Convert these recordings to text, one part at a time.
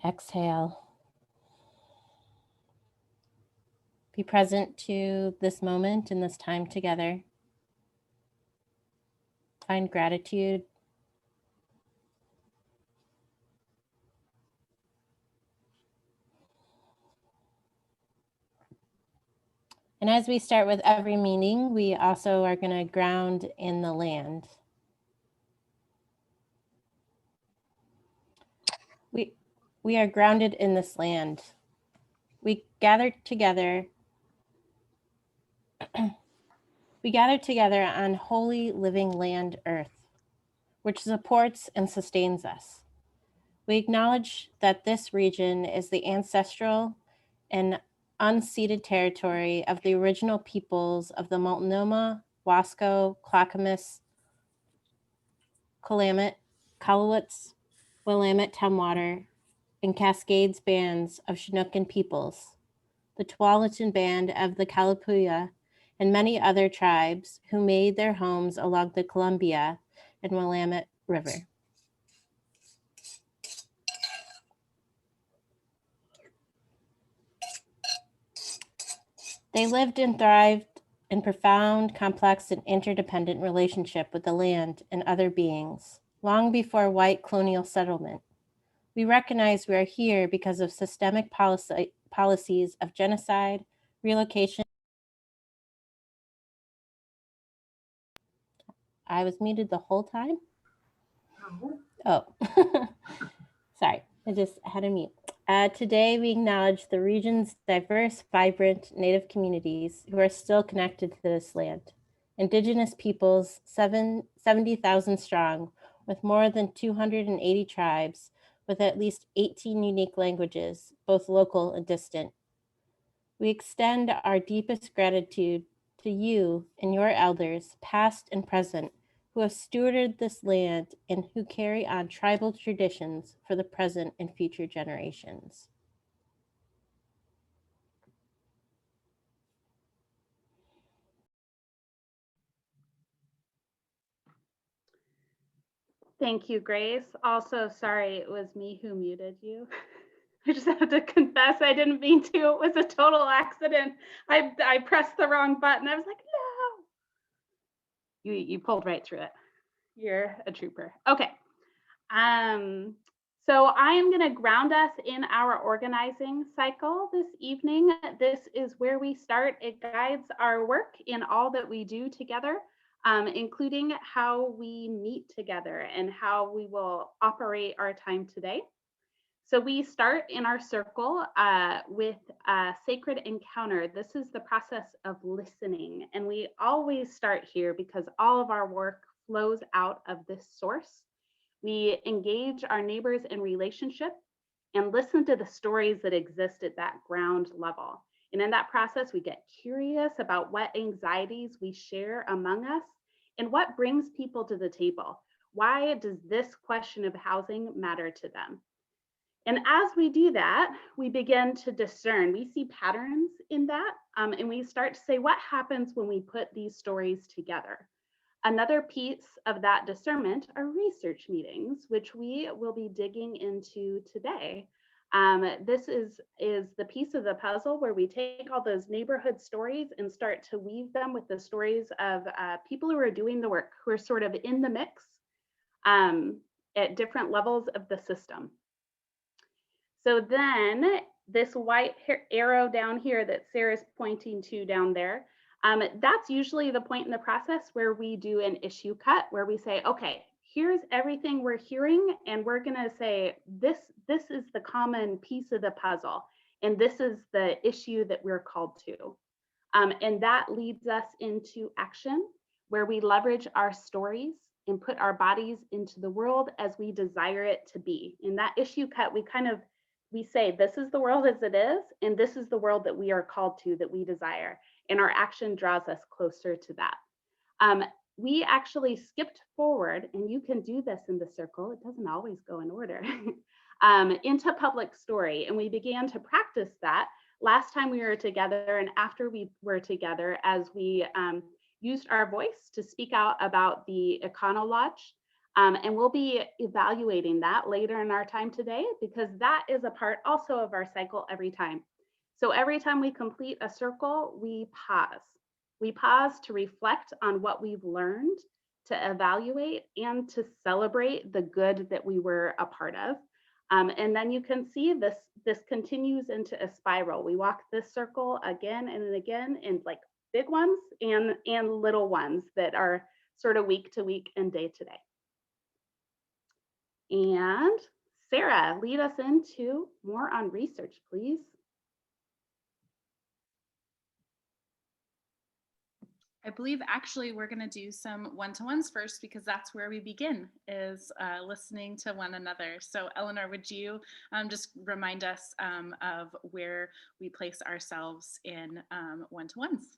Exhale. Be present to this moment and this time together. Find gratitude. And as we start with every meeting, we also are going to ground in the land. We are grounded in this land. We gather together. We gather together on holy living land, earth, which supports and sustains us. We acknowledge that this region is the ancestral and unceded territory of the original peoples of the Multnomah, Wasco, Clackamas, Willamette, Kalawits, Willamette, Tumwater, and Cascades bands of Chinookan peoples, the Tualatin Band of the Kalapuya, and many other tribes who made their homes along the Columbia and Willamette River. They lived and thrived in profound, complex, and interdependent relationship with the land and other beings, long before white colonial settlement. We recognize we are here because of systemic policies of genocide, relocation. I was muted the whole time? Oh, sorry, I just had a mute. Today, we acknowledge the region's diverse, vibrant Native communities who are still connected to this land. Indigenous peoples, 70,000 strong, with more than 280 tribes, with at least 18 unique languages, both local and distant. We extend our deepest gratitude to you and your elders, past and present, who have stewarded this land and who carry on tribal traditions for the present and future generations. Thank you, Grace. Also, sorry, it was me who muted you. I just have to confess, I didn't mean to. It was a total accident. I pressed the wrong button. I was like, no. You pulled right through it. You're a trooper. Okay. So I am going to ground us in our organizing cycle this evening. This is where we start. It guides our work in all that we do together, including how we meet together and how we will operate our time today. So we start in our circle with a sacred encounter. This is the process of listening. And we always start here because all of our work flows out of this source. We engage our neighbors in relationship and listen to the stories that exist at that ground level. And in that process, we get curious about what anxieties we share among us and what brings people to the table. Why does this question of housing matter to them? And as we do that, we begin to discern. We see patterns in that, and we start to say, what happens when we put these stories together? Another piece of that discernment are research meetings, which we will be digging into today. This is the piece of the puzzle where we take all those neighborhood stories and start to weave them with the stories of people who are doing the work, who are sort of in the mix at different levels of the system. So then this white arrow down here that Sarah's pointing to down there, that's usually the point in the process where we do an issue cut, where we say, okay, here's everything we're hearing, and we're gonna say, this is the common piece of the puzzle, and this is the issue that we're called to. And that leads us into action, where we leverage our stories and put our bodies into the world as we desire it to be. In that issue cut, we say, this is the world as it is, and this is the world that we are called to, that we desire. And our action draws us closer to that. We actually skipped forward, and you can do this in the circle, it doesn't always go in order, into public story. And we began to practice that last time we were together and after we were together, as we used our voice to speak out about the Econo Lodge. And we'll be evaluating that later in our time today, because that is a part also of our cycle every time. So every time we complete a circle, we pause. We pause to reflect on what we've learned, to evaluate, and to celebrate the good that we were a part of. And then you can see this continues into a spiral. We walk this circle again and again, in like big ones and little ones that are sort of week to week and day to day. And Sarah, lead us into more on research, please. I believe actually we're going to do some one-to-ones first, because that's where we begin, is listening to one another. So Eleanor, would you just remind us of where we place ourselves in one-to-ones?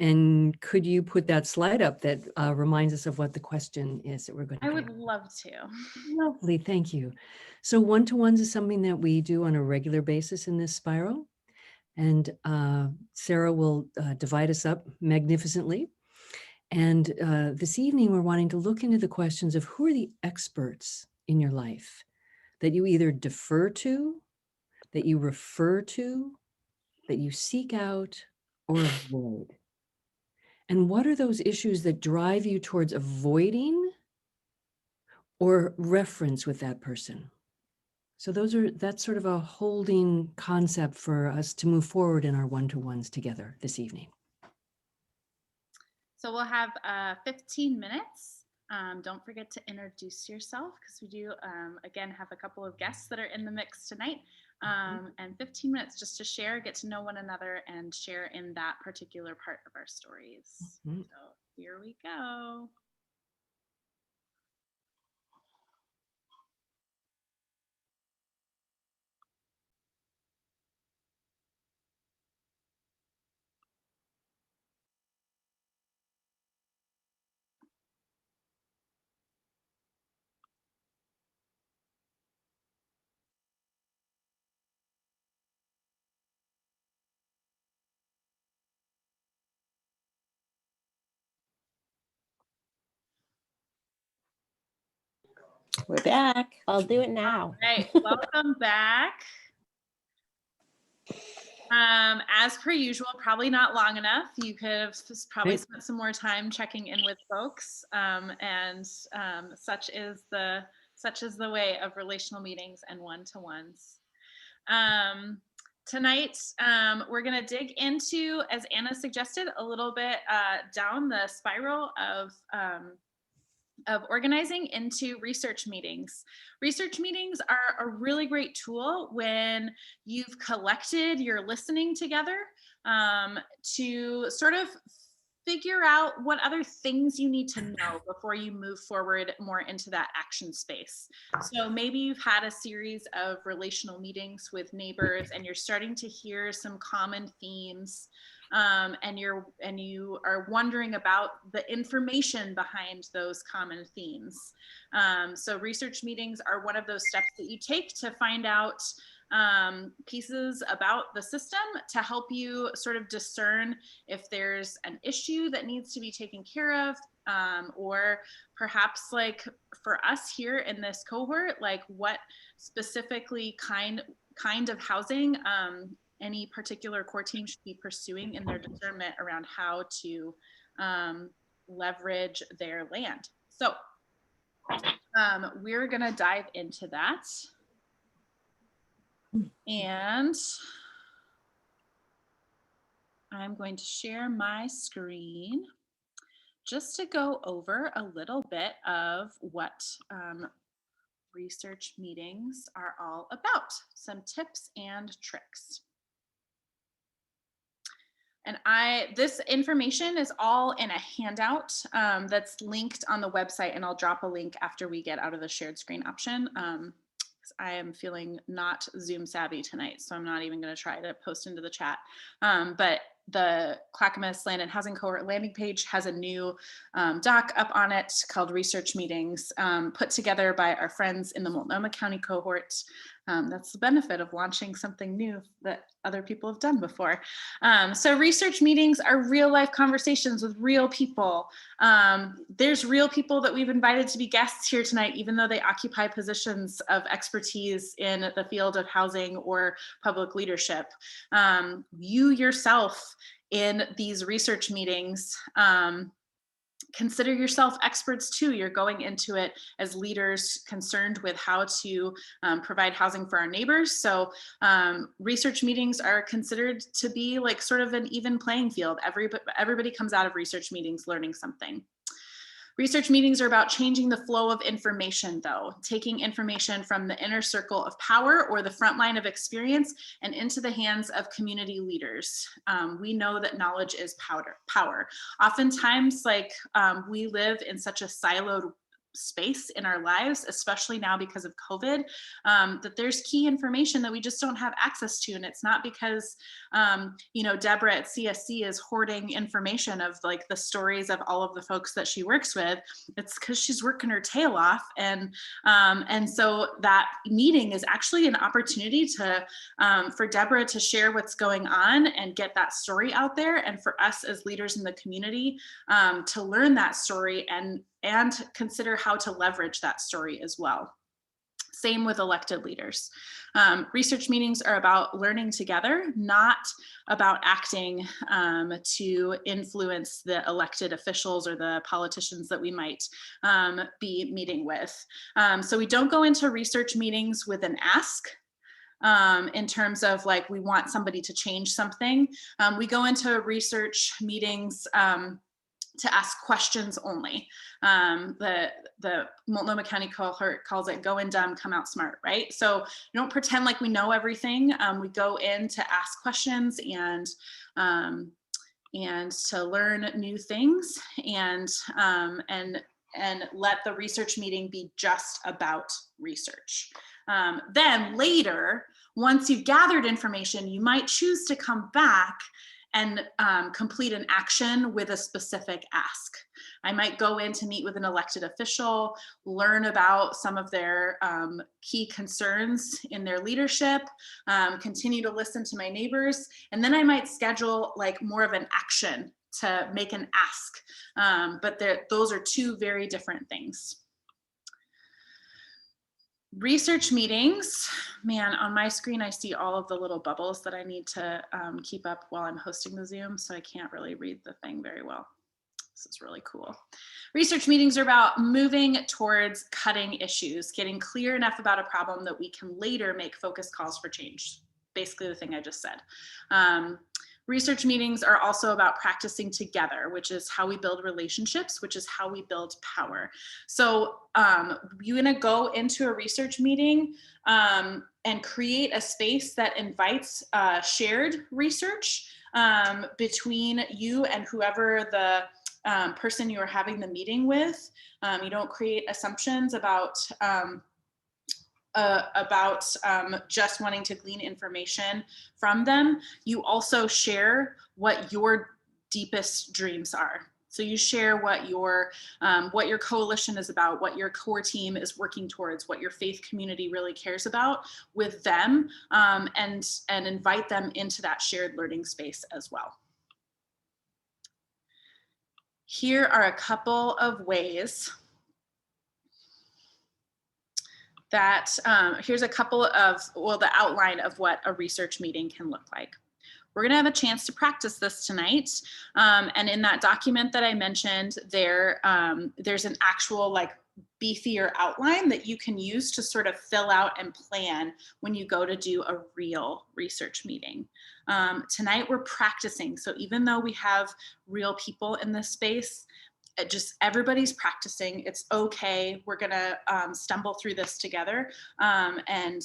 And could you put that slide up that reminds us of what the question is that we're going to I do? would love to. Lovely, thank you. So one-to-ones is something that we do on a regular basis in this spiral. And Sarah will divide us up magnificently. And this evening, we're wanting to look into the questions of who are the experts in your life that you either defer to, that you refer to, that you seek out, or avoid. And what are those issues that drive you towards avoiding or reference with that person? So that's sort of a holding concept for us to move forward in our one-to-ones together this evening. So we'll have 15 minutes. Don't forget to introduce yourself, because we do, again, have a couple of guests that are in the mix tonight. And 15 minutes just to share, get to know one another, and share in that particular part of our stories. So here we go. We're back. I'll do it now. All right, welcome back. As per usual, probably not long enough. You could have probably spent some more time checking in with folks, and such is the way of relational meetings and one-to-ones. Tonight, we're going to dig into, as Anna suggested, a little bit down the spiral of organizing into research meetings. Research meetings are a really great tool when you've collected your listening together to sort of figure out what other things you need to know before you move forward more into that action space. So maybe you've had a series of relational meetings with neighbors and you're starting to hear some common themes, and you are wondering about the information behind those common themes. So research meetings are one of those steps that you take to find out pieces about the system to help you sort of discern if there's an issue that needs to be taken care of, or perhaps, like for us here in this cohort, like what specifically kind of housing any particular core team should be pursuing in their discernment around how to leverage their land. So we're gonna dive into that. And I'm going to share my screen just to go over a little bit of what research meetings are all about, some tips and tricks. And this information is all in a handout that's linked on the website, and I'll drop a link after we get out of the shared screen option. I am feeling not Zoom savvy tonight, so I'm not even going to try to post into the chat. But the Clackamas Land and Housing Cohort landing page has a new doc up on it called Research Meetings, put together by our friends in the Multnomah County Cohort. That's the benefit of launching something new that other people have done before. So research meetings are real life conversations with real people. There's real people that we've invited to be guests here tonight, even though they occupy positions of expertise in the field of housing or public leadership. You yourself in these research meetings, consider yourself experts too. You're going into it as leaders concerned with how to provide housing for our neighbors. So research meetings are considered to be like sort of an even playing field. Everybody comes out of research meetings learning something. Research meetings are about changing the flow of information, though, taking information from the inner circle of power or the front line of experience and into the hands of community leaders. We know that knowledge is power. Oftentimes, we live in such a siloed space in our lives, especially now because of COVID, that there's key information that we just don't have access to. And it's not because, Deborah at CSC is hoarding information of like the stories of all of the folks that she works with. It's because she's working her tail off. And so that meeting is actually an opportunity to, for Deborah to share what's going on and get that story out there. And for us as leaders in the community to learn that story and consider how to leverage that story as well. Same with elected leaders. Research meetings are about learning together, not about acting to influence the elected officials or the politicians that we might be meeting with. So we don't go into research meetings with an ask. In terms of like, we want somebody to change something. We go into research meetings to ask questions only. The Multnomah County Cohort calls it go in dumb, come out smart, right? So we don't pretend like we know everything. We go in to ask questions and to learn new things and let the research meeting be just about research. Then later, once you've gathered information, you might choose to come back and complete an action with a specific ask. I might go in to meet with an elected official, learn about some of their key concerns in their leadership, continue to listen to my neighbors, and then I might schedule like more of an action to make an ask. But those are two very different things. Research meetings, man, on my screen, I see all of the little bubbles that I need to keep up while I'm hosting the Zoom, so I can't really read the thing very well. This is really cool. Research meetings are about moving towards cutting issues, getting clear enough about a problem that we can later make focus calls for change. Basically the thing I just said. Research meetings are also about practicing together, which is how we build relationships, which is how we build power. So you're gonna go into a research meeting and create a space that invites shared research between you and whoever the person you are having the meeting with. You don't create assumptions about just wanting to glean information from them. You also share what your deepest dreams are. So you share what your coalition is about, what your core team is working towards, what your faith community really cares about with them, and invite them into that shared learning space as well. Here are a couple of ways that here's a couple of, the outline of what a research meeting can look like. We're gonna have a chance to practice this tonight. And in that document that I mentioned, there's an actual like beefier outline that you can use to sort of fill out and plan when you go to do a real research meeting. Tonight we're practicing. So even though we have real people in this space, just everybody's practicing. It's okay. We're gonna stumble through this together, and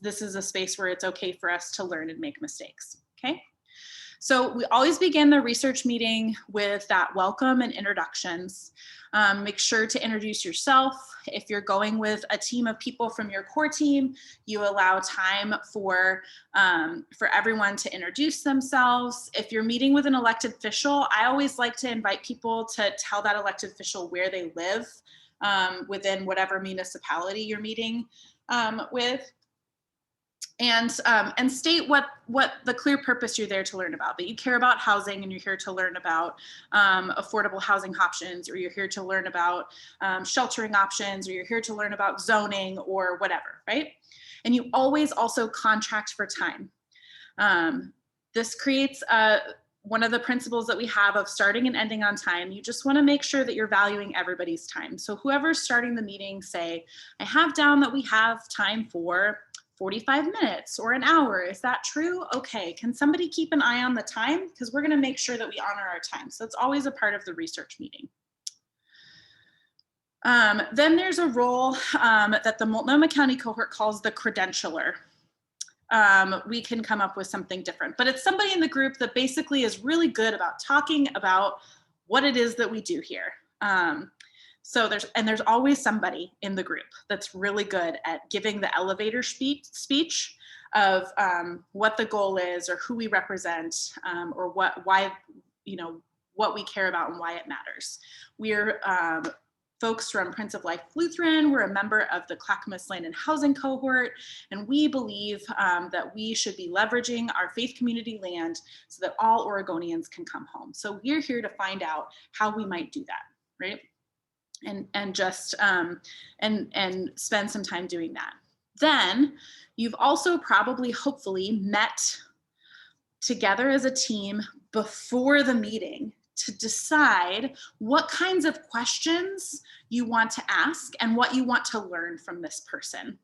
this is a space where it's okay for us to learn and make mistakes. Okay. So we always begin the research meeting with that welcome and introductions. Make sure to introduce yourself. If you're going with a team of people from your core team, you allow time for everyone to introduce themselves. If you're meeting with an elected official, I always like to invite people to tell that elected official where they live within whatever municipality you're meeting and state what the clear purpose you're there to learn about, that you care about housing and you're here to learn about affordable housing options, or you're here to learn about sheltering options, or you're here to learn about zoning or whatever, right? And you always also contract for time. This creates one of the principles that we have of starting and ending on time. You just want to make sure that you're valuing everybody's time. So whoever's starting the meeting, say, I have down that we have time for 45 minutes or an hour. Is that true? Okay, can somebody keep an eye on the time? Because we're going to make sure that we honor our time. So it's always a part of the research meeting. Then there's a role that the Multnomah County cohort calls the credentialer. We can come up with something different, but it's somebody in the group that basically is really good about talking about what it is that we do here. So there's always somebody in the group that's really good at giving the elevator speech of what the goal is, or who we represent, or why, what we care about and why it matters. We're folks from Prince of Life Lutheran. We're a member of the Clackamas Land and Housing Cohort, and we believe that we should be leveraging our faith community land so that all Oregonians can come home. So we're here to find out how we might do that, right? And just and spend some time doing that. Then you've also probably, hopefully, met together as a team before the meeting to decide what kinds of questions you want to ask and what you want to learn from this person.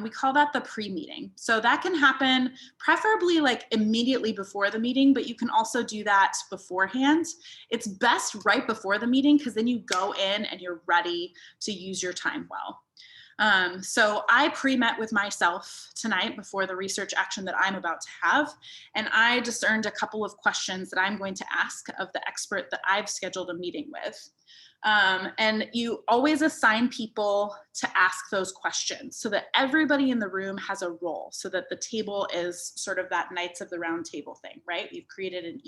We call that the pre-meeting. So that can happen preferably like immediately before the meeting, but you can also do that beforehand. It's best right before the meeting, because then you go in and you're ready to use your time well. So I pre-met with myself tonight before the research action that I'm about to have, and I discerned a couple of questions that I'm going to ask of the expert that I've scheduled a meeting with. And you always assign people to ask those questions so that everybody in the room has a role, so that the table is sort of that Knights of the Round Table thing, right? You've created an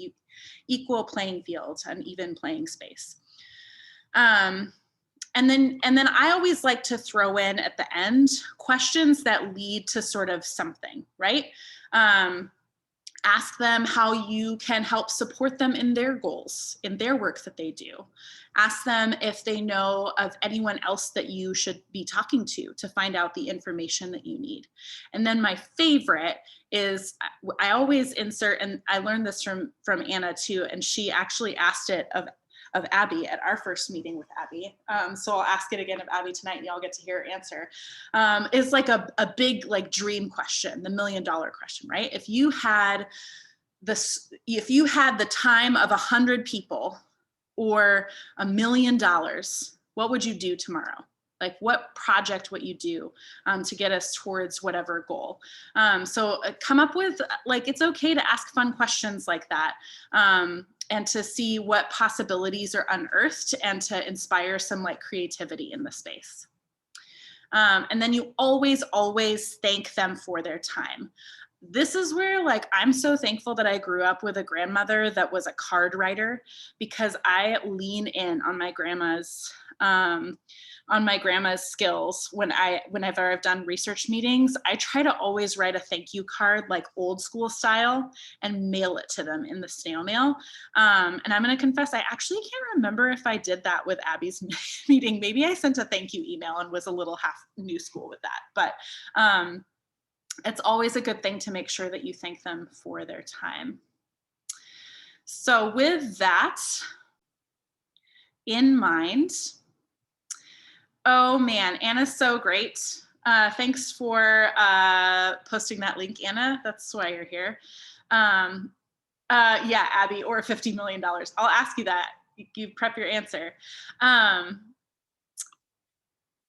equal playing field, an even playing space. And then I always like to throw in at the end questions that lead to sort of something, right? Ask them how you can help support them in their goals, in their work that they do. Ask them if they know of anyone else that you should be talking to find out the information that you need. And then my favorite is, I always insert, and I learned this from Anna too, and she actually asked it of Abby at our first meeting with Abby. So I'll ask it again of Abby tonight, and y'all get to hear her answer. Is like a big like dream question, the $1 million question, right? If you had the time of 100 people or $1 million, what would you do tomorrow? Like, what project would you do to get us towards whatever goal? So come up with, like, it's okay to ask fun questions like that. And to see what possibilities are unearthed, and to inspire some like creativity in the space. And then you always thank them for their time. This is where, like, I'm so thankful that I grew up with a grandmother that was a card writer, because I lean in on my grandma's skills. Whenever I've done research meetings, I try to always write a thank you card, like old school style, and mail it to them in the snail mail. And I'm going to confess, I actually can't remember if I did that with Abby's meeting. Maybe I sent a thank you email and was a little half new school with that. But it's always a good thing to make sure that you thank them for their time. So with that in mind, oh man, Anna's so great. Thanks for posting that link, Anna. That's why you're here. Yeah, Abby, or $50 million. I'll ask you that. You prep your answer.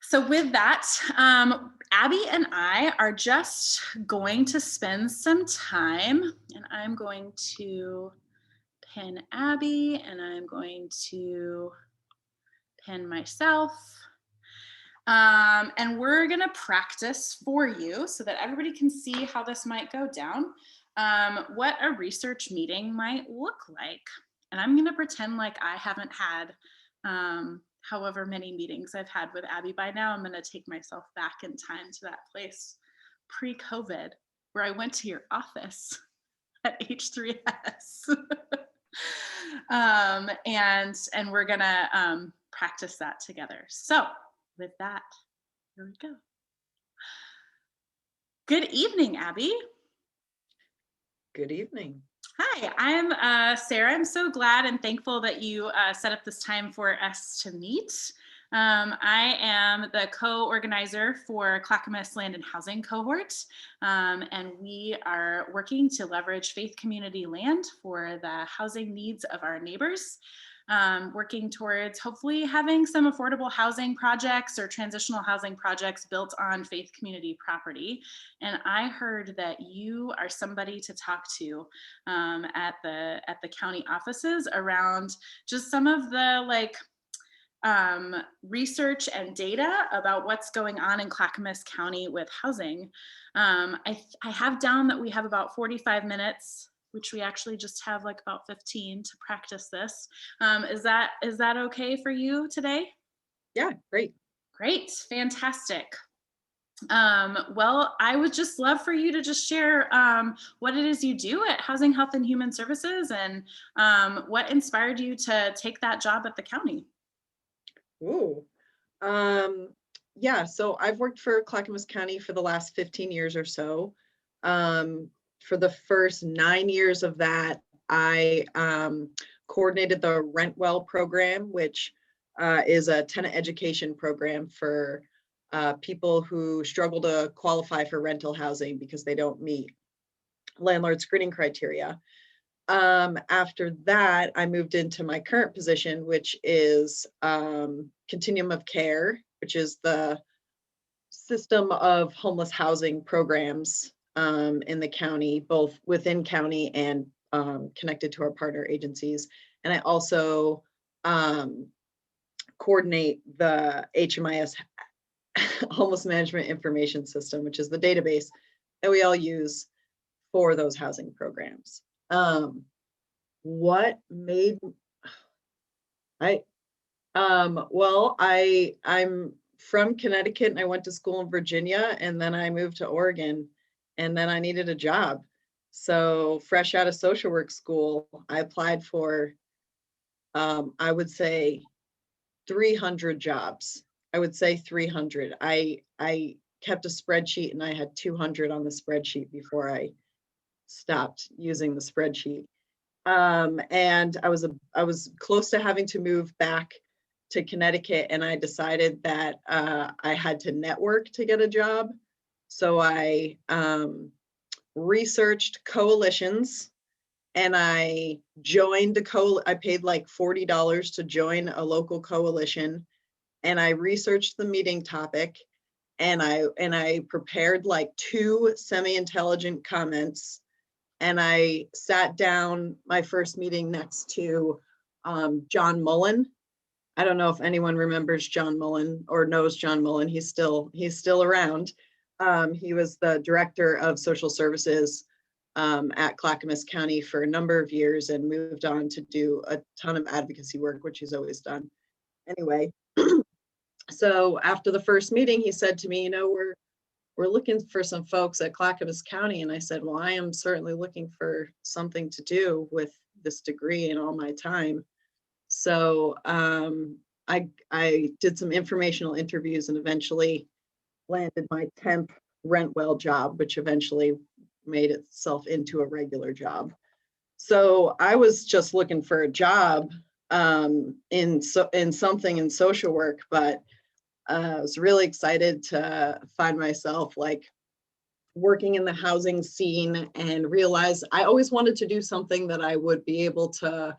So with that, Abby and I are just going to spend some time, and I'm going to pin Abby, and I'm going to pin myself. And we're gonna practice for you so that everybody can see how this might go down, what a research meeting might look like. And I'm gonna pretend like I haven't had however many meetings I've had with Abby by now. I'm going to take myself back in time to that place pre-COVID where I went to your office at H3S. And we're going to practice that together. So with that, here we go. Good evening, Abby. Good evening. Hi, I'm Sarah. I'm so glad and thankful that you set up this time for us to meet. I am the co-organizer for Clackamas Land and Housing Cohort, and we are working to leverage faith community land for the housing needs of our neighbors. Working towards hopefully having some affordable housing projects or transitional housing projects built on faith community property. And I heard that you are somebody to talk to at the county offices around just some of the research and data about what's going on in Clackamas County with housing. I have down that we have about 45 minutes, which we actually just have like about 15 to practice this. Is that okay for you today? Yeah, great. Great, fantastic. Well, I would just love for you to just share what it is you do at Housing, Health, and Human Services, and what inspired you to take that job at the county. Ooh. Yeah, so I've worked for Clackamas County for the last 15 years or so. For the first 9 years of that, I coordinated the Rent Well program, which is a tenant education program for people who struggle to qualify for rental housing because they don't meet landlord screening criteria. After that, I moved into my current position, which is Continuum of Care, which is the system of homeless housing programs in the county, both within county and connected to our partner agencies. And I also coordinate the HMIS Homeless Management Information System, which is the database that we all use for those housing programs. What made I'm from Connecticut and I went to school in Virginia, and then I moved to Oregon, and then I needed a job. So fresh out of social work school, I applied for I would say 300 jobs. I would say 300. I kept a spreadsheet and I had 200 on the spreadsheet before I stopped using the spreadsheet. And I was close to having to move back to Connecticut, and I decided that I had to network to get a job. So I researched coalitions, and I joined I paid like $40 to join a local coalition, and I researched the meeting topic, and I prepared like 2 semi-intelligent comments, and I sat down my first meeting next to John Mullen. I don't know if anyone remembers John Mullen or knows John Mullen. He's still around. He was the director of social services at Clackamas County for a number of years and moved on to do a ton of advocacy work, which he's always done. Anyway, so after the first meeting, he said to me, you know, we're looking for some folks at Clackamas County. And I said, well, I am certainly looking for something to do with this degree and all my time. So I did some informational interviews and eventually landed my temp Rent Well job, which eventually made itself into a regular job. So I was just looking for a job in something in social work, but I was really excited to find myself like working in the housing scene and realize I always wanted to do something that I would be able to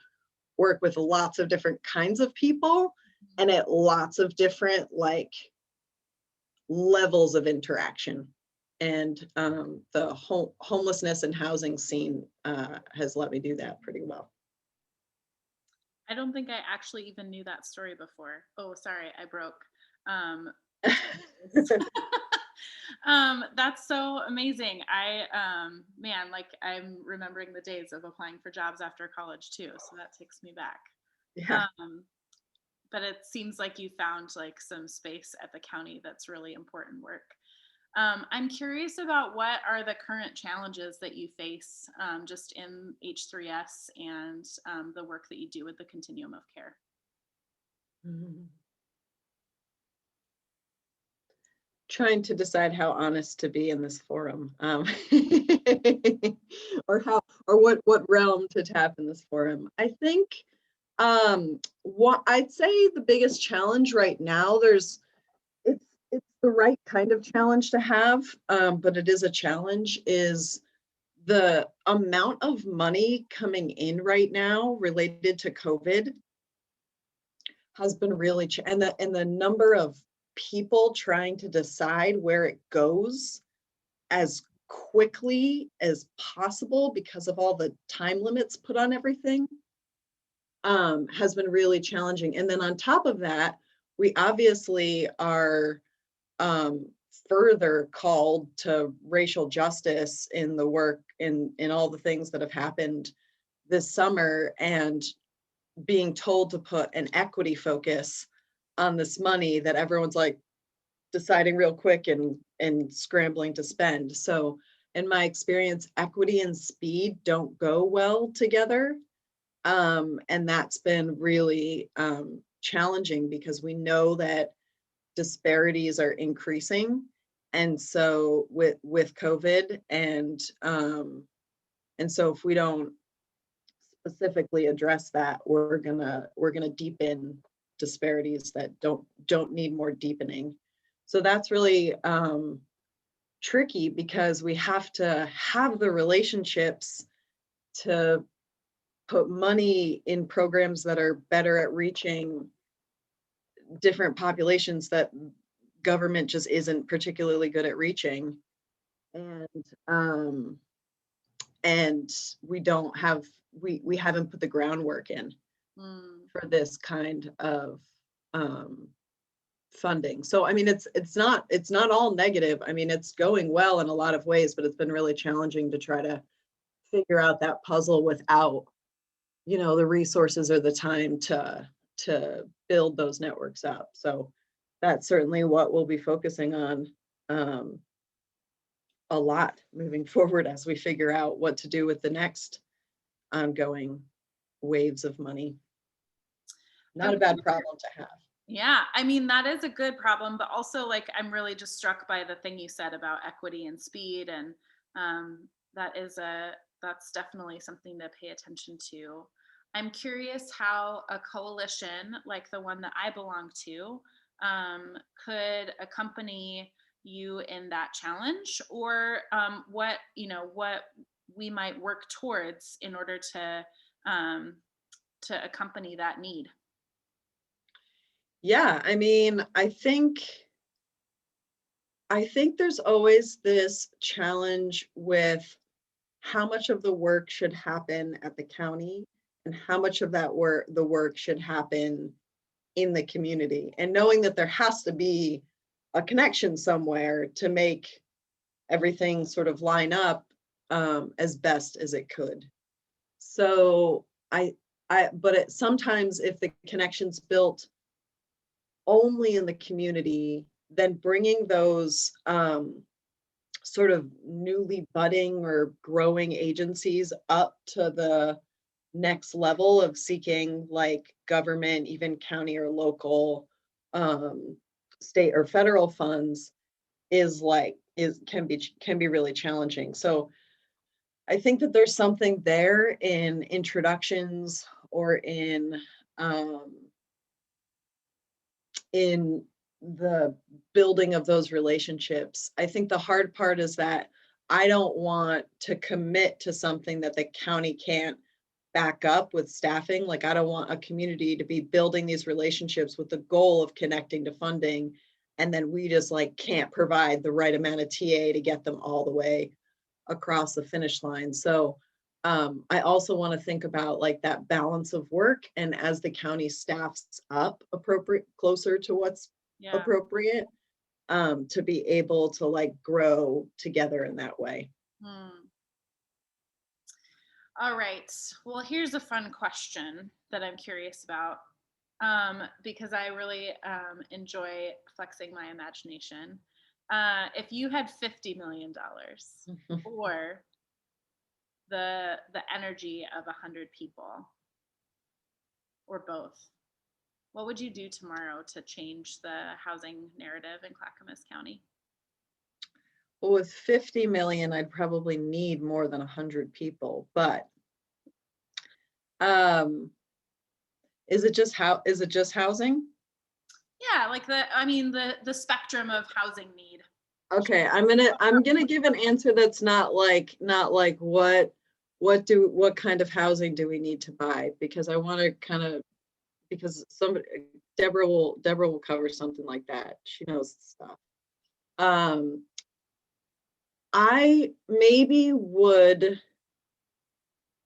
work with lots of different kinds of people and at lots of different like levels of interaction. And the homelessness and housing scene has let me do that pretty well. I don't think I actually even knew that story before. Oh, sorry, I broke. That's so amazing. Man, like I'm remembering the days of applying for jobs after college too. So that takes me back. Yeah. but it seems like you found like some space at the county that's really important work. I'm curious about what are the current challenges that you face just in H3S and the work that you do with the continuum of care. Trying to decide how honest to be in this forum, or what realm to tap in this forum. I think what I'd say the biggest challenge right now, it's the right kind of challenge to have, but it is a challenge, is the amount of money coming in right now related to COVID has been really, and the number of people trying to decide where it goes as quickly as possible because of all the time limits put on everything, has been really challenging. And then on top of that, we obviously are further called to racial justice in the work, in all the things that have happened this summer, and being told to put an equity focus on this money that everyone's like deciding real quick and scrambling to spend. So in my experience, equity and speed don't go well together. And that's been really challenging because we know that disparities are increasing. And so with COVID, and so if we don't specifically address that, we're gonna deepen disparities that don't need more deepening. So that's really tricky, because we have to have the relationships to put money in programs that are better at reaching different populations that government just isn't particularly good at reaching. And we haven't put the groundwork in for this kind of funding. So I mean, it's not all negative. I mean, it's going well in a lot of ways, but it's been really challenging to try to figure out that puzzle without, the resources or the time to build those networks up. So that's certainly what we'll be focusing on a lot moving forward, as we figure out what to do with the next ongoing waves of money. Not a bad problem to have. Yeah, I mean, that is a good problem, but also like, I'm really just struck by the thing you said about equity and speed. And that's definitely something to pay attention to. I'm curious how a coalition like the one that I belong to could accompany you in that challenge, or what we might work towards in order to accompany that need. Yeah, I mean, I think there's always this challenge with how much of the work should happen at the county and how much of the work should happen in the community, and knowing that there has to be a connection somewhere to make everything sort of line up as best as it could. So sometimes if the connection's built only in the community, then bringing those sort of newly budding or growing agencies up to the next level of seeking like government, even county or local, state or federal funds can be really challenging. So I think that there's something there in introductions or in the building of those relationships. I think the hard part is that I don't want to commit to something that the county can't back up with staffing. Like, I don't want a community to be building these relationships with the goal of connecting to funding, and then we just like can't provide the right amount of TA to get them all the way across the finish line. So I also want to think about like that balance of work, and as the county staffs up closer to what's appropriate, to be able to like grow together in that way. All right. Well, here's a fun question that I'm curious about. because I really enjoy flexing my imagination. If you had $50 million or the energy of 100 people, or both, what would you do tomorrow to change the housing narrative in Clackamas County? Well, with 50 million, I'd probably need more than 100 people, but is it just housing? Yeah, like the spectrum of housing need. Okay, I'm gonna give an answer that's not like what kind of housing do we need to buy, because I want to kind of, because Deborah will cover something like that. She knows stuff. I maybe would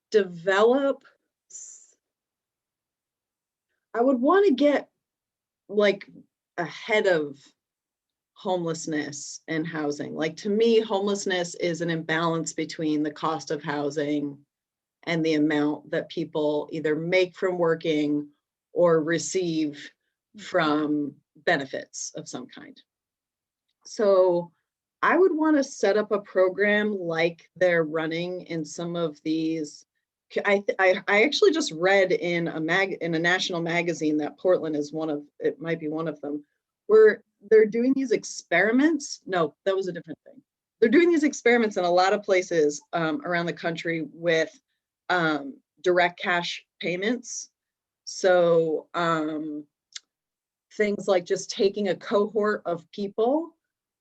develop, I would want to get like ahead of homelessness and housing. Like, to me, homelessness is an imbalance between the cost of housing and the amount that people either make from working or receive from benefits of some kind. So I would want to set up a program like they're running in some of these. I actually just read in a national magazine that Portland is it might be one of them, where they're doing these experiments. No, that was a different thing. They're doing these experiments in a lot of places around the country with direct cash payments. So things like just taking a cohort of people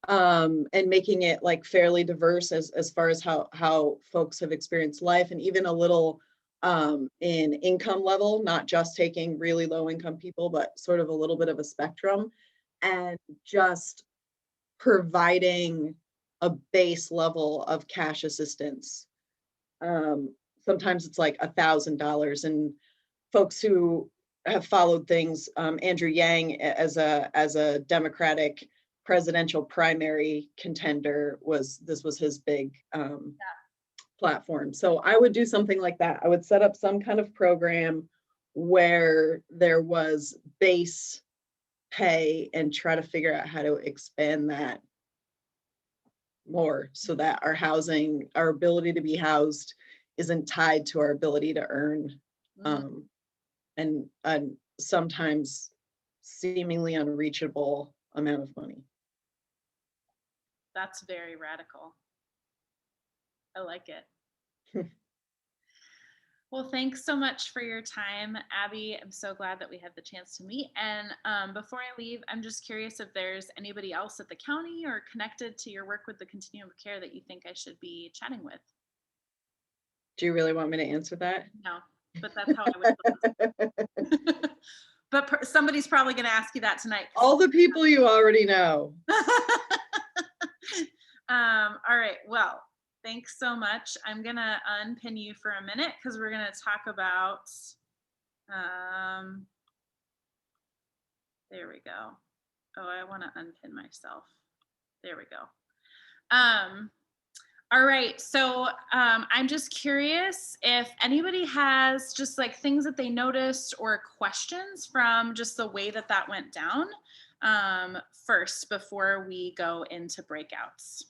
and making it like fairly diverse as far as how folks have experienced life, and even a little in income level, not just taking really low income people, but sort of a little bit of a spectrum, and just providing a base level of cash assistance. Sometimes it's like $1,000, and folks who have followed things, Andrew Yang, as a Democratic presidential primary contender, this was his big platform. So I would do something like that. I would set up some kind of program where there was base pay and try to figure out how to expand that more, so that our ability to be housed isn't tied to our ability to earn and sometimes seemingly unreachable amount of money. That's very radical. I like it. Well, thanks so much for your time, Abby. I'm so glad that we had the chance to meet. And before I leave, I'm just curious if there's anybody else at the county or connected to your work with the continuum of care that you think I should be chatting with. Do you really want me to answer that? No, but that's how I would. But somebody's probably going to ask you that tonight. All the people you already know. All right. Well, thanks so much. I'm going to unpin you for a minute because we're going to talk about, there we go. Oh, I want to unpin myself. There we go. All right. So I'm just curious if anybody has just like things that they noticed or questions from just the way that went down first before we go into breakouts.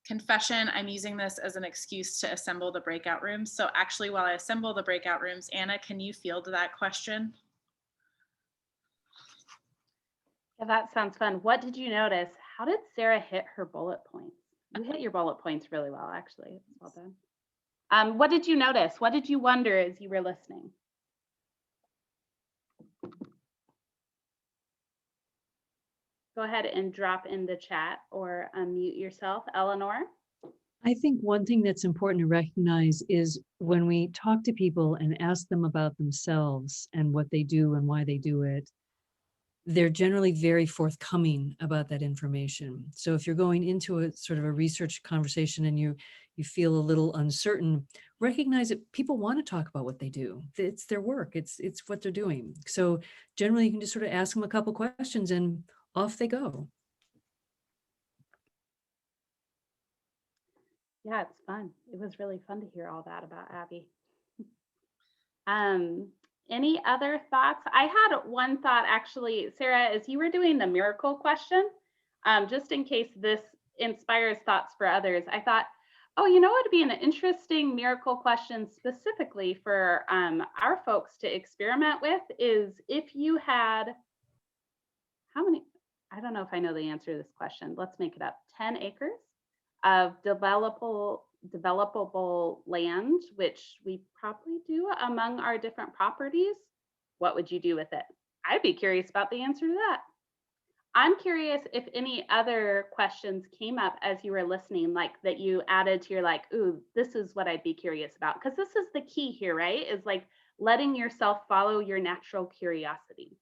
Confession, I'm using this as an excuse to assemble the breakout rooms. So actually, while I assemble the breakout rooms, Anna, can you field that question? Yeah, that sounds fun. What did you notice? How did Sarah hit her bullet points? You hit your bullet points really well, actually. Well done. What did you notice? What did you wonder as you were listening? Go ahead and drop in the chat or unmute yourself. Eleanor? I think one thing that's important to recognize is when we talk to people and ask them about themselves and what they do and why they do it, they're generally very forthcoming about that information. So if you're going into a sort of a research conversation and you feel a little uncertain, recognize that people want to talk about what they do. It's their work. It's what they're doing. So generally you can just sort of ask them a couple questions and off they go. Yeah, it's fun. It was really fun to hear all that about Abby. Any other thoughts? I had one thought actually, Sarah, as you were doing the miracle question, just in case this inspires thoughts for others, I thought, oh, you know what would be an interesting miracle question specifically for our folks to experiment with is if you had, how many, I don't know if I know the answer to this question. Let's make it up. 10 acres of developable land, which we probably do among our different properties. What would you do with it? I'd be curious about the answer to that. I'm curious if any other questions came up as you were listening, like that you added to your like, ooh, this is what I'd be curious about. Because this is the key here, right? Is like letting yourself follow your natural curiosity.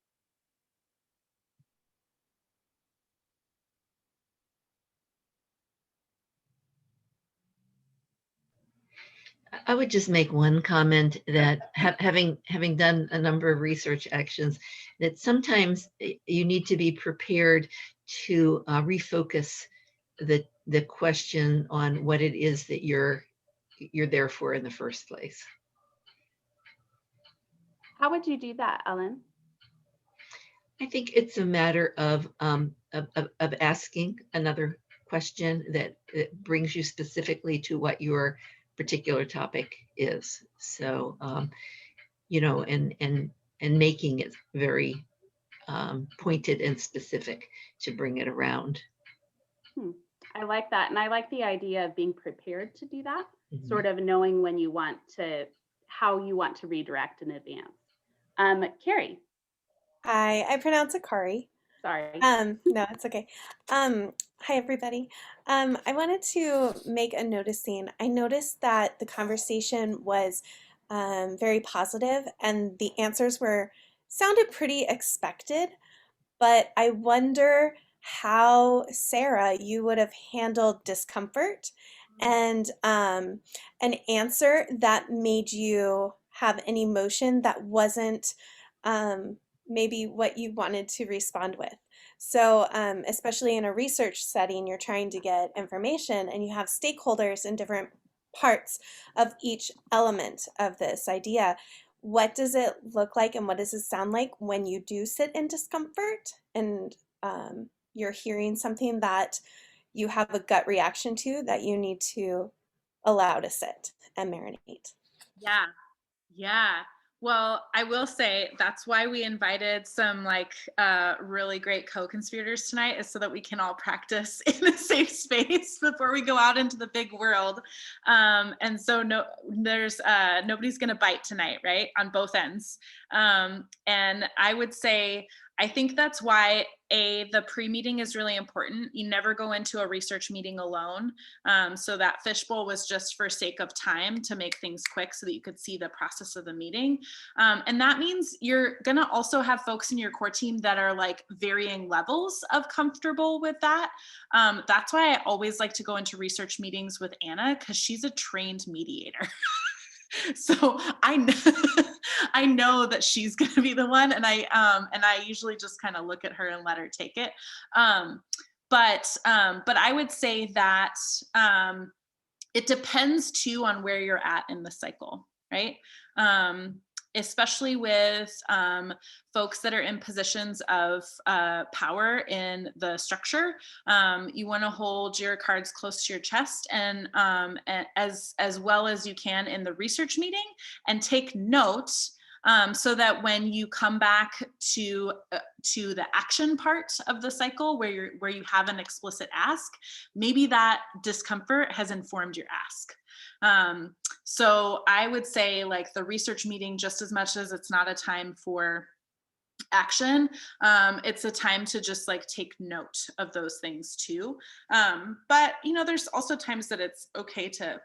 I would just make one comment that having done a number of research actions, that sometimes you need to be prepared to refocus the question on what it is that you're there for in the first place. How would you do that, Ellen? I think it's a matter of asking another question that brings you specifically to what your particular topic is. So, you know, and making it very pointed and specific to bring it around. I like that. And I like the idea of being prepared to do that, sort of knowing when you want to, how you want to redirect in advance. Carrie. Hi, I pronounce it Kari. Sorry. No, it's okay. Hi, everybody. I wanted to make a noticing. I noticed that the conversation was very positive and the answers sounded pretty expected, but I wonder how, Sarah, you would have handled discomfort and an answer that made you have an emotion that wasn't maybe what you wanted to respond with. So especially in a research setting, you're trying to get information and you have stakeholders in different parts of each element of this idea. What does it look like and what does it sound like when you do sit in discomfort and you're hearing something that you have a gut reaction to that you need to allow to sit and marinate? Yeah. Yeah. Well, I will say that's why we invited some really great co-conspirators tonight, is so that we can all practice in a safe space before we go out into the big world. And so there's nobody's going to bite tonight, right? On both ends. And I would say, I think that's why the pre-meeting is really important. You never go into a research meeting alone. So that fishbowl was just for sake of time to make things quick so that you could see the process of the meeting. And that means you're gonna also have folks in your core team that are like varying levels of comfortable with that. That's why I always like to go into research meetings with Anna, because she's a trained mediator. So I know that she's going to be the one, and I usually just kind of look at her and let her take it. But I would say that it depends too on where you're at in the cycle, right? Especially with folks that are in positions of power in the structure. You want to hold your cards close to your chest and as well as you can in the research meeting, and take notes so that when you come back to the action part of the cycle where you have an explicit ask, maybe that discomfort has informed your ask. So I would say, like, the research meeting, just as much as it's not a time for action, it's a time to just like take note of those things too. But you know, there's also times that it's okay to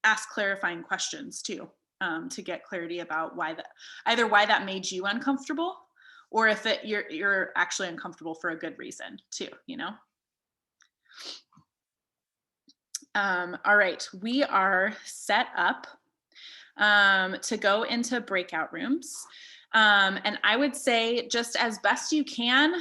ask clarifying questions too, to get clarity about why that made you uncomfortable, or if you're actually uncomfortable for a good reason too, you know? All right, we are set up to go into breakout rooms. And I would say, just as best you can,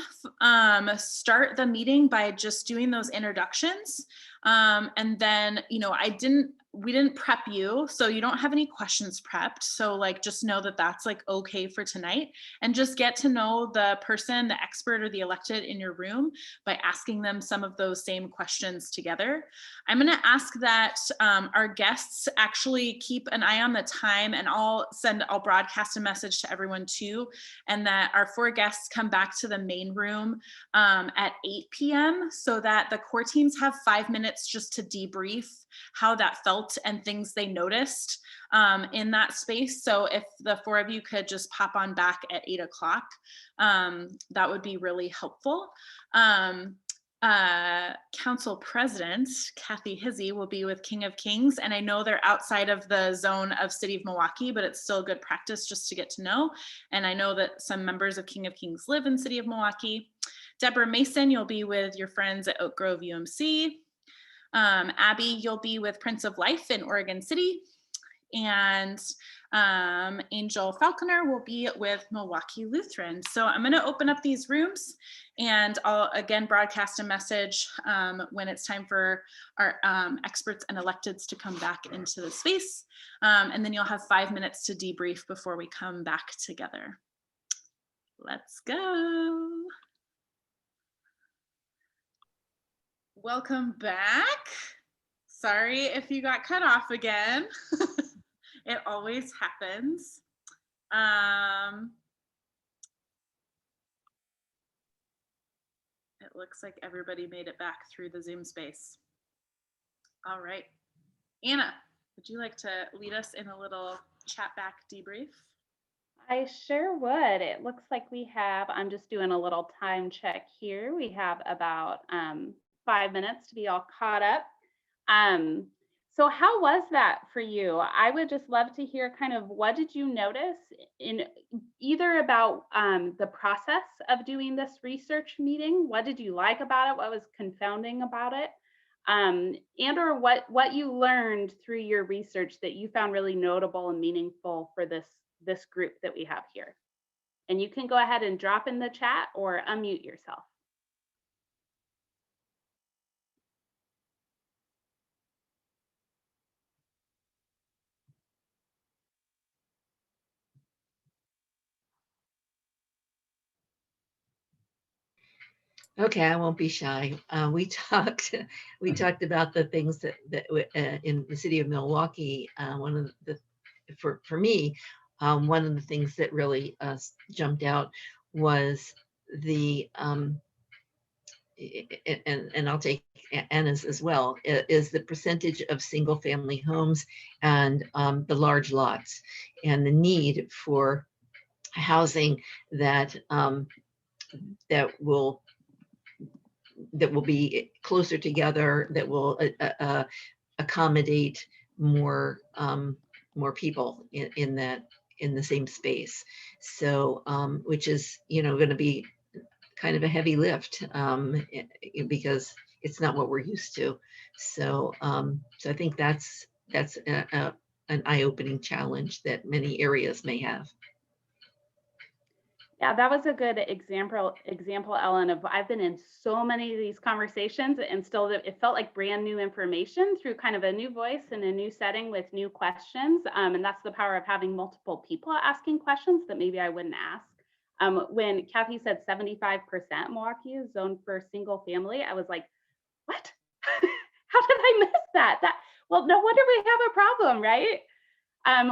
start the meeting by just doing those introductions. And then, you know, I didn't we didn't prep you, so you don't have any questions prepped. So like, just know that that's like okay for tonight, and just get to know the person, the expert or the elected in your room by asking them some of those same questions together. I'm gonna ask that our guests actually keep an eye on the time, and I'll broadcast a message to everyone too, and that our 4 guests come back to the main room at 8 p.m. so that the core teams have 5 minutes just to debrief how that felt and things they noticed in that space. So if the 4 of you could just pop on back at 8 o'clock, that would be really helpful. Council President Kathy Hizzy will be with King of Kings, and I know they're outside of the zone of City of Milwaukee, but it's still good practice just to get to know. And I know that some members of King of Kings live in City of Milwaukee. Deborah Mason, you'll be with your friends at Oak Grove UMC. Abby, you'll be with Prince of Life in Oregon City. And Angel Falconer will be with Milwaukee Lutheran. So I'm going to open up these rooms, and I'll again broadcast a message when it's time for our experts and electeds to come back into the space. And then you'll have 5 minutes to debrief before we come back together. Let's go. Welcome back. Sorry if you got cut off again. It always happens. It looks like everybody made it back through the Zoom space. All right. Anna, would you like to lead us in a little chat back debrief? I sure would. It looks like we have, I'm just doing a little time check here. We have about 5 minutes to be all caught up. So how was that for you? I would just love to hear kind of what did you notice in either about the process of doing this research meeting? What did you like about it? What was confounding about it? And or what you learned through your research that you found really notable and meaningful for this group that we have here. And you can go ahead and drop in the chat or unmute yourself. Okay, I won't be shy. We talked about the things that in the city of Milwaukee. One of the for me, one of the things that really jumped out was the and I'll take Anna's as well, is the percentage of single family homes and the large lots, and the need for housing that that will be closer together, that will accommodate more people in the same space. So which is going to be kind of a heavy lift because it's not what we're used to. So so I think that's an eye-opening challenge that many areas may have. Yeah, that was a good example, Ellen, of I've been in so many of these conversations and still it felt like brand new information through kind of a new voice and a new setting with new questions. And that's the power of having multiple people asking questions that maybe I wouldn't ask. When Kathy said 75% Milwaukee is zoned for single family, I was like, what? How did I miss that? Well, no wonder we have a problem, right?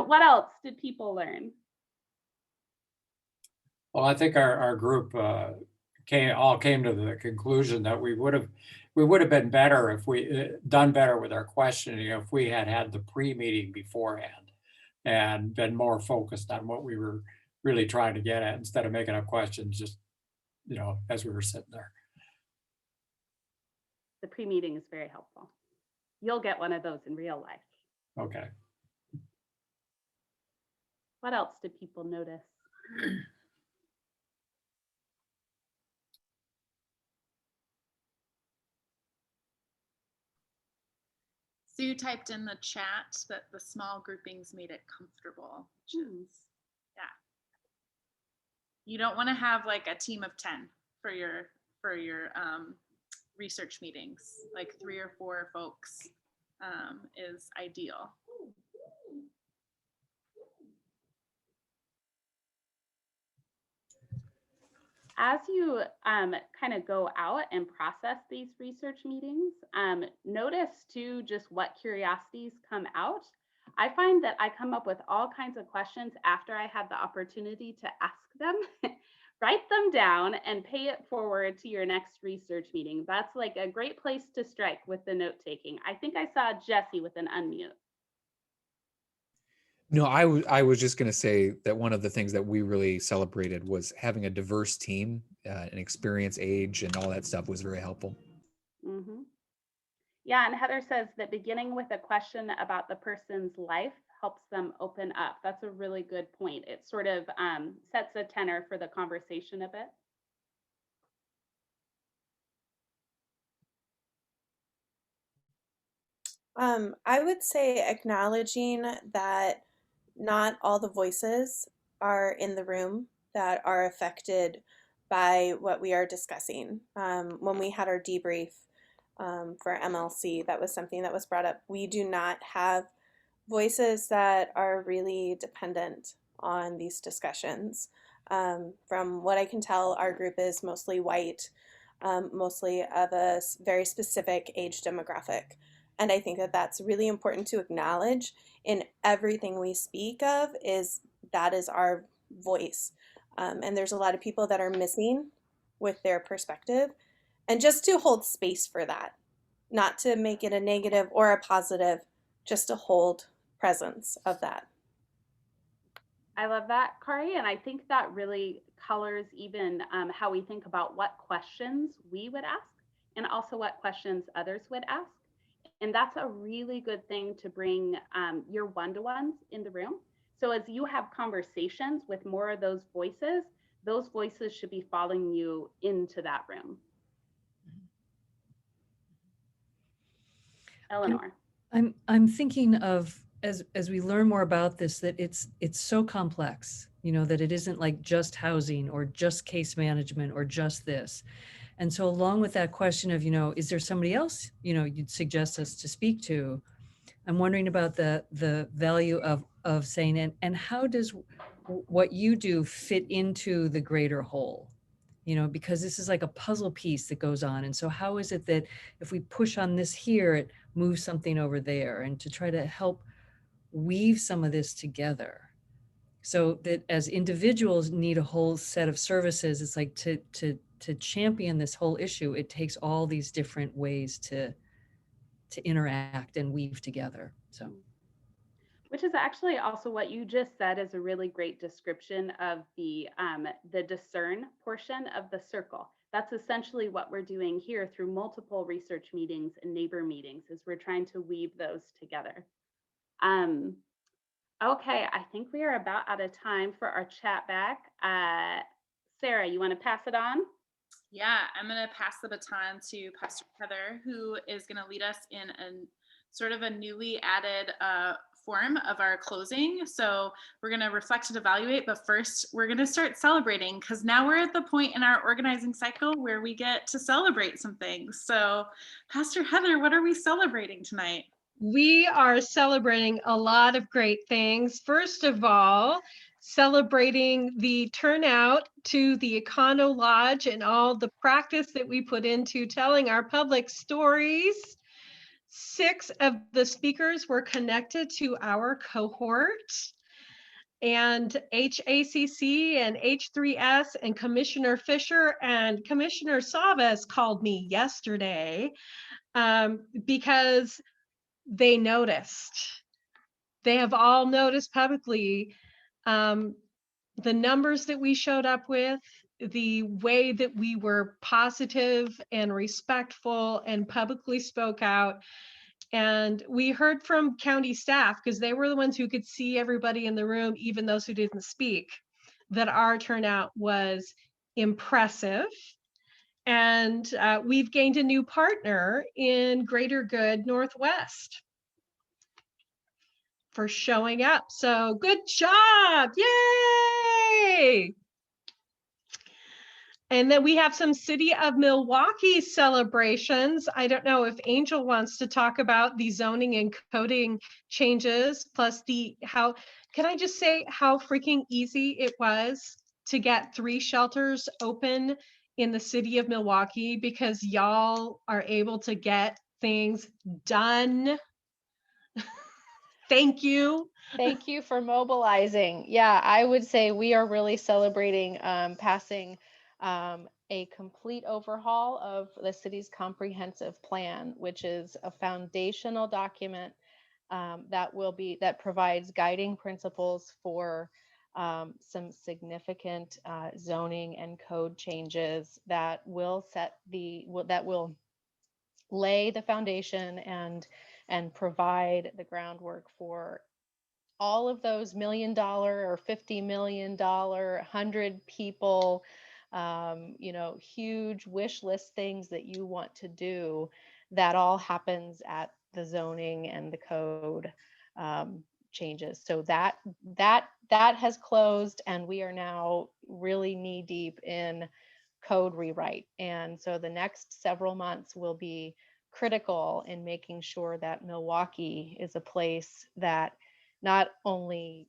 What else did people learn? Well, I think our group came to the conclusion that we would have been better if we done better with our questioning if we had the pre-meeting beforehand and been more focused on what we were really trying to get at instead of making up questions just as we were sitting there. The pre-meeting is very helpful. You'll get one of those in real life. Okay. What else did people notice? Sue typed in the chat that the small groupings made it comfortable. Yeah. You don't want to have like a team of 10 for your research meetings, like 3 or 4 folks. is ideal. As you kind of go out and process these research meetings, notice too just what curiosities come out. I find that I come up with all kinds of questions after I had the opportunity to ask them. Write them down and pay it forward to your next research meeting. That's like a great place to strike with the note taking. I think I saw Jesse with an unmute. No, I was just going to say that one of the things that we really celebrated was having a diverse team, and experience, age, and all that stuff was very helpful. Mm-hmm. Yeah, and Heather says that beginning with a question about the person's life helps them open up. That's a really good point. It sort of sets a tenor for the conversation a bit. I would say acknowledging that not all the voices are in the room that are affected by what we are discussing. When we had our debrief for MLC, that was something that was brought up. We do not have voices that are really dependent on these discussions. From what I can tell, our group is mostly white, mostly of a very specific age demographic. And I think that that's really important to acknowledge in everything we speak of, is that is our voice. And there's a lot of people that are missing with their perspective. And just to hold space for that, not to make it a negative or a positive, just to hold presence of that. I love that, Kari, and I think that really colors even how we think about what questions we would ask and also what questions others would ask. And that's a really good thing to bring your one-to-ones in the room. So as you have conversations with more of those voices should be following you into that room. Eleanor. I'm thinking of, as we learn more about this, that it's so complex, that it isn't like just housing or just case management or just this. And so along with that question of, is there somebody else, you'd suggest us to speak to? I'm wondering about the value of saying, and how does what you do fit into the greater whole? Because this is like a puzzle piece that goes on. And so how is it that if we push on this here, it moves something over there, and to try to help weave some of this together, so that as individuals need a whole set of services, it's like to champion this whole issue, it takes all these different ways to interact and weave together. So, which is actually also what you just said is a really great description of the discern portion of the circle. That's essentially what we're doing here through multiple research meetings and neighbor meetings, is we're trying to weave those together. Okay, I think we are about out of time for our chat back. Sarah, you want to pass it on? Yeah, I'm going to pass the baton to Pastor Heather, who is going to lead us in a sort of a newly added form of our closing. So we're going to reflect and evaluate, but first we're going to start celebrating, because now we're at the point in our organizing cycle where we get to celebrate some things. So Pastor Heather, what are we celebrating tonight? We are celebrating a lot of great things. First of all, celebrating the turnout to the Econo Lodge and all the practice that we put into telling our public stories. 6 of the speakers were connected to our cohort, and HACC and H3S and Commissioner Fisher and Commissioner Savas called me yesterday because they noticed. They have all noticed publicly the numbers that we showed up with, the way that we were positive and respectful and publicly spoke out. And we heard from county staff, because they were the ones who could see everybody in the room, even those who didn't speak, that our turnout was impressive. And we've gained a new partner in Greater Good Northwest for showing up. So good job. Yay! And then we have some City of Milwaukee celebrations. I don't know if Angel wants to talk about the zoning and coding changes, plus can I just say how freaking easy it was to get 3 shelters open in the City of Milwaukee, because y'all are able to get things done. Thank you. Thank you for mobilizing. Yeah, I would say we are really celebrating passing a complete overhaul of the city's comprehensive plan, which is a foundational document that provides guiding principles for some significant zoning and code changes that will lay the foundation and provide the groundwork for all of those $1 million or $50 million, 100 people, huge wish list things that you want to do. That all happens at the zoning and the code changes. So that has closed, and we are now really knee deep in code rewrite. And so the next several months will be critical in making sure that Milwaukee is a place that not only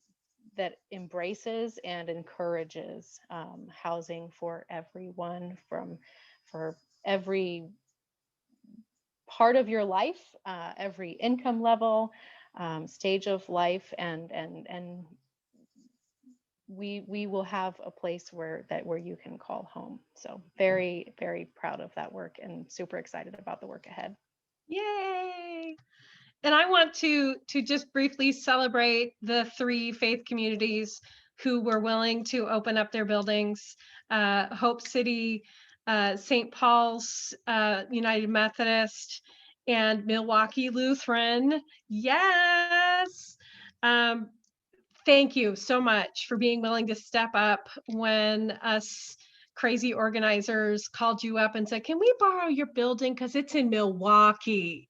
that embraces and encourages housing for everyone, for every part of your life, every income level, stage of life, and we will have a place where you can call home. So very, very proud of that work and super excited about the work ahead. Yay! And I want to just briefly celebrate the 3 faith communities who were willing to open up their buildings. Hope City, St. Paul's United Methodist, and Milwaukee Lutheran. Yes! Thank you so much for being willing to step up when us crazy organizers called you up and said, can we borrow your building because it's in Milwaukee?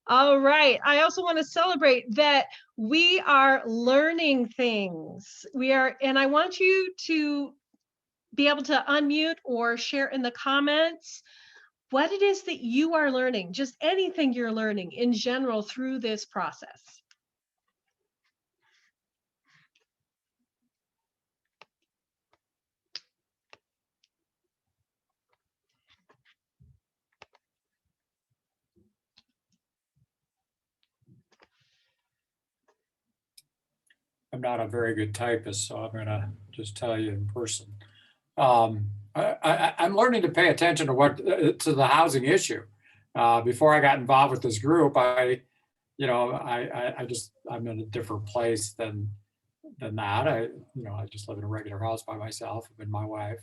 All right. I also want to celebrate that we are learning things. And I want you to be able to unmute or share in the comments what it is that you are learning, just anything you're learning in general through this process. I'm not a very good typist, so I'm gonna just tell you in person. I'm learning to pay attention to the housing issue. Before I got involved with this group, I'm in a different place than that. I just live in a regular house by myself and my wife.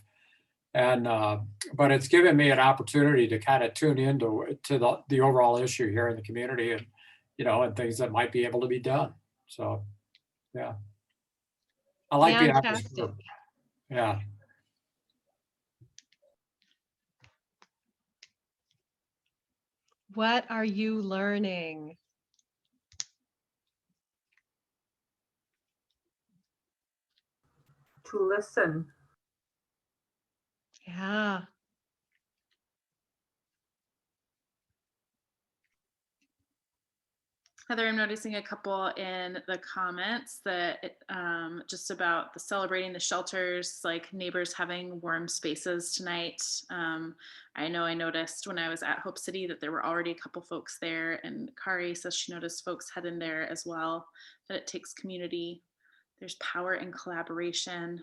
And but it's given me an opportunity to kind of tune into the overall issue here in the community, and and things that might be able to be done. So yeah, I like being on this group. Yeah. What are you learning? To listen. Yeah. Heather, I'm noticing a couple in the comments that just about the celebrating the shelters, like neighbors having warm spaces tonight. I know I noticed when I was at Hope City that there were already a couple folks there, and Kari says she noticed folks head in there as well, that it takes community. There's power in collaboration,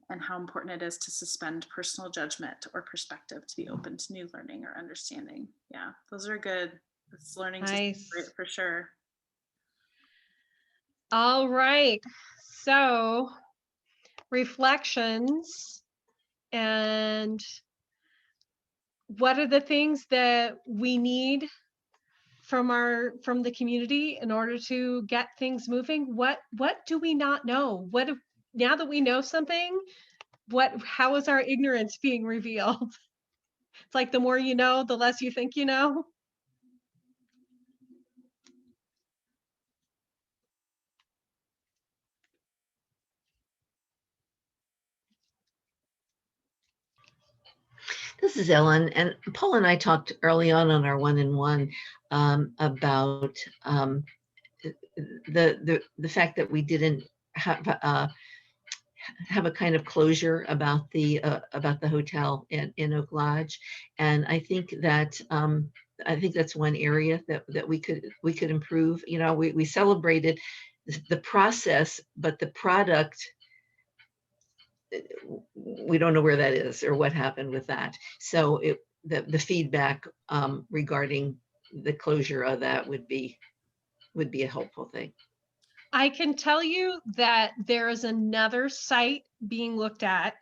and how important it is to suspend personal judgment or perspective to be open to new learning or understanding. Yeah, those are good. It's learning Nice. to for sure. All right. So reflections, and what are the things that we need from the community in order to get things moving? What do we not know? Now that we know something, how is our ignorance being revealed? It's like the more you know, the less you think you know. This is Ellen, and Paul and I talked early on our one-on-one about the fact that we didn't have a kind of closure about the hotel in Oak Lodge, and I think that's one area that we could improve. You know, we celebrated the process, but the product, we don't know where that is or what happened with that. So the feedback regarding the closure of that would be a helpful thing. I can tell you that there is another site being looked at.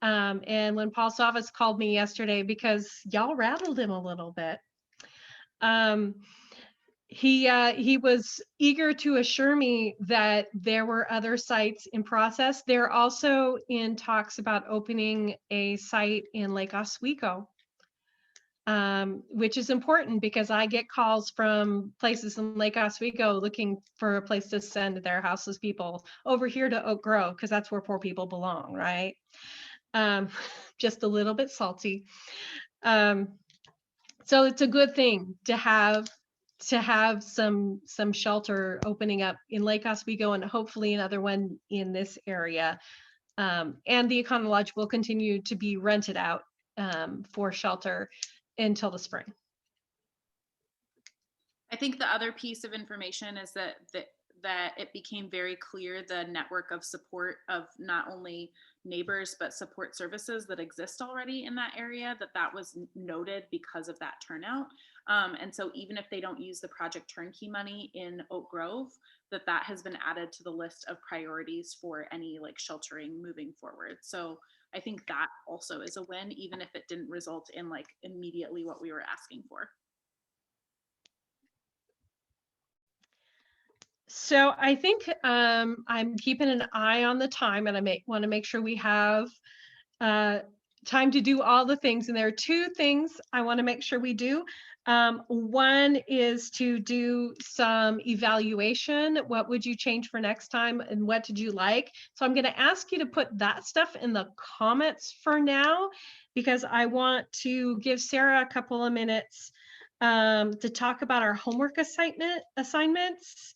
And when Paul Savas called me yesterday, because y'all rattled him a little bit, he was eager to assure me that there were other sites in process. They're also in talks about opening a site in Lake Oswego, which is important because I get calls from places in Lake Oswego looking for a place to send their houseless people over here to Oak Grove, because that's where poor people belong, right? Just a little bit salty. So it's a good thing to have some shelter opening up in Lake Oswego and hopefully another one in this area. And the Econo Lodge will continue to be rented out for shelter until the spring. I think the other piece of information is that it became very clear the network of support of not only neighbors but support services that exist already in that area, that was noted because of that turnout. And so even if they don't use the Project Turnkey money in Oak Grove, that has been added to the list of priorities for any like sheltering moving forward. So I think that also is a win, even if it didn't result in like immediately what we were asking for. So I think I'm keeping an eye on the time, and I want to make sure we have time to do all the things. And there are two things I want to make sure we do. One is to do some evaluation. What would you change for next time, and what did you like? So I'm going to ask you to put that stuff in the comments for now, because I want to give Sarah a couple of minutes to talk about our homework assignments.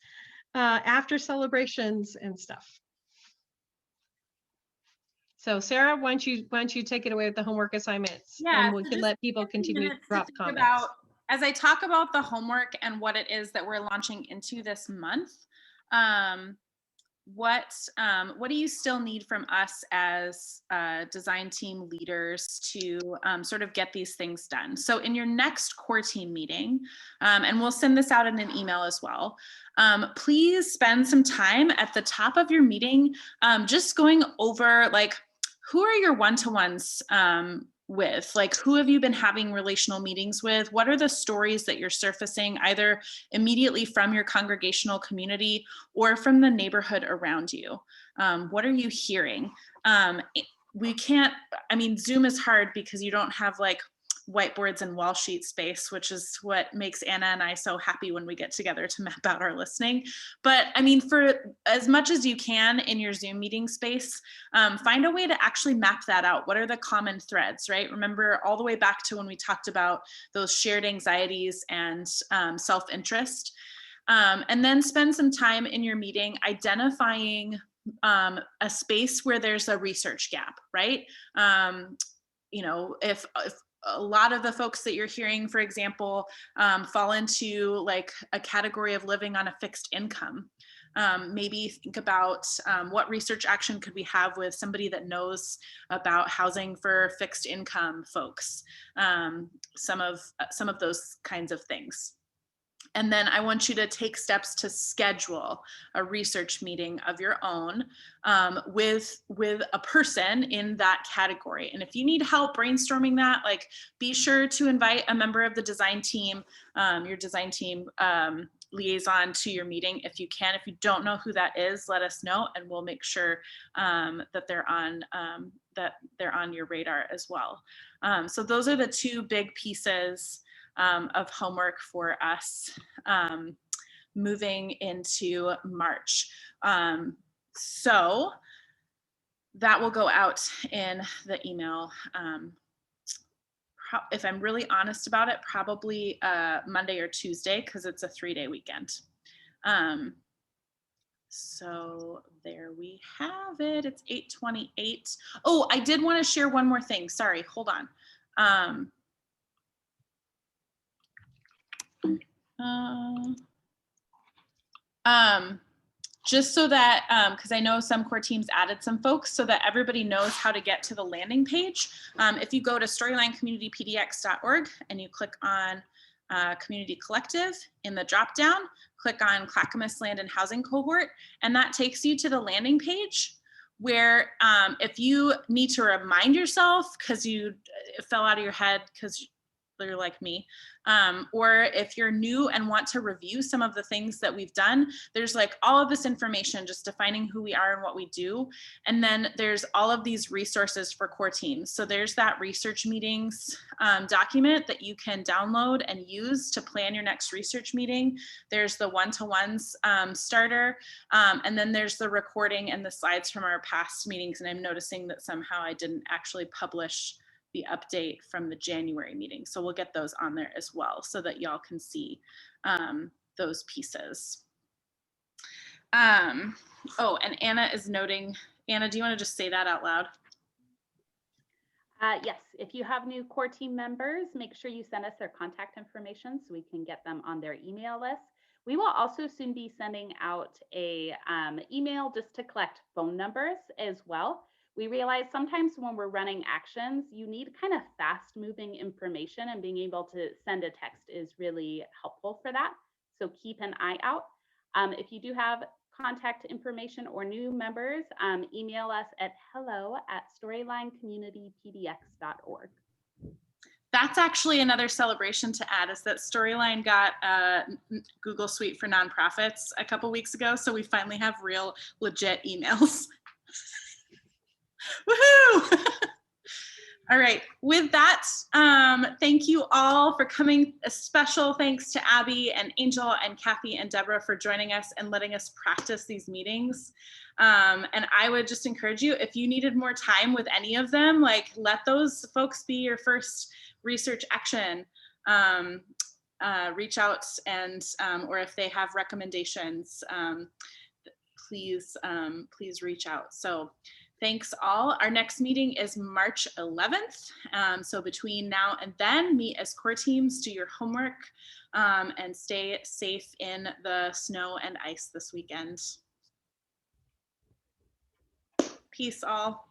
After celebrations and stuff. So Sarah, why don't you take it away with the homework assignments? Yeah, and we can let people continue to drop comments. As I talk about the homework and what it is that we're launching into this month, what do you still need from us as design team leaders to sort of get these things done? So in your next core team meeting, and we'll send this out in an email as well, please spend some time at the top of your meeting just going over like, who are your one-to-ones with? Like, who have you been having relational meetings with? What are the stories that you're surfacing either immediately from your congregational community or from the neighborhood around you? What are you hearing? We can't, I mean, Zoom is hard because you don't have like whiteboards and wall sheet space, which is what makes Anna and I so happy when we get together to map out our listening. But I mean, for as much as you can in your Zoom meeting space, find a way to actually map that out. What are the common threads, right? Remember all the way back to when we talked about those shared anxieties and self-interest. And then spend some time in your meeting identifying a space where there's a research gap, right? You know, if a lot of the folks that you're hearing, for example, fall into like a category of living on a fixed income. Maybe think about what research action could we have with somebody that knows about housing for fixed income folks, some of those kinds of things. And then I want you to take steps to schedule a research meeting of your own with a person in that category. And if you need help brainstorming that, like be sure to invite a member of the design team, your design team liaison to your meeting if you can. If you don't know who that is, let us know and we'll make sure that they're on your radar as well. So those are the two big pieces of homework for us moving into March. So that will go out in the email if I'm really honest about it, probably Monday or Tuesday, because it's a 3-day weekend. So there we have it. It's 8:28. Oh, I did want to share one more thing. Sorry, hold on. Just so that, because I know some core teams added some folks, so that everybody knows how to get to the landing page. If you go to storylinecommunitypdx.org and you click on Community Collective in the drop down, click on Clackamas Land and Housing Cohort, and that takes you to the landing page where if you need to remind yourself because it fell out of your head because you're like me, or if you're new and want to review some of the things that we've done, there's like all of this information just defining who we are and what we do. And then there's all of these resources for core teams. So there's that research meetings document that you can download and use to plan your next research meeting. There's the one-to-ones starter. And then there's the recording and the slides from our past meetings. And I'm noticing that somehow I didn't actually publish the update from the January meeting. So we'll get those on there as well so that y'all can see those pieces. Oh, and Anna is noting, Anna, do you want to just say that out loud? Yes, if you have new core team members, make sure you send us their contact information so we can get them on their email list. We will also soon be sending out a email just to collect phone numbers as well. We realize sometimes when we're running actions, you need kind of fast moving information, and being able to send a text is really helpful for that. So keep an eye out. If you do have contact information or new members, email us at hello@storylinecommunitypdx.org. That's actually another celebration to add, is that Storyline got Google Suite for nonprofits a couple weeks ago. So we finally have real legit emails. Woohoo! All right, with that, thank you all for coming. A special thanks to Abby and Angel and Kathy and Deborah for joining us and letting us practice these meetings. And I would just encourage you, if you needed more time with any of them, like let those folks be your first research action. Reach out and, or if they have recommendations, please reach out. So thanks all. Our next meeting is March 11th. So between now and then, meet as core teams, do your homework, and stay safe in the snow and ice this weekend. Peace all.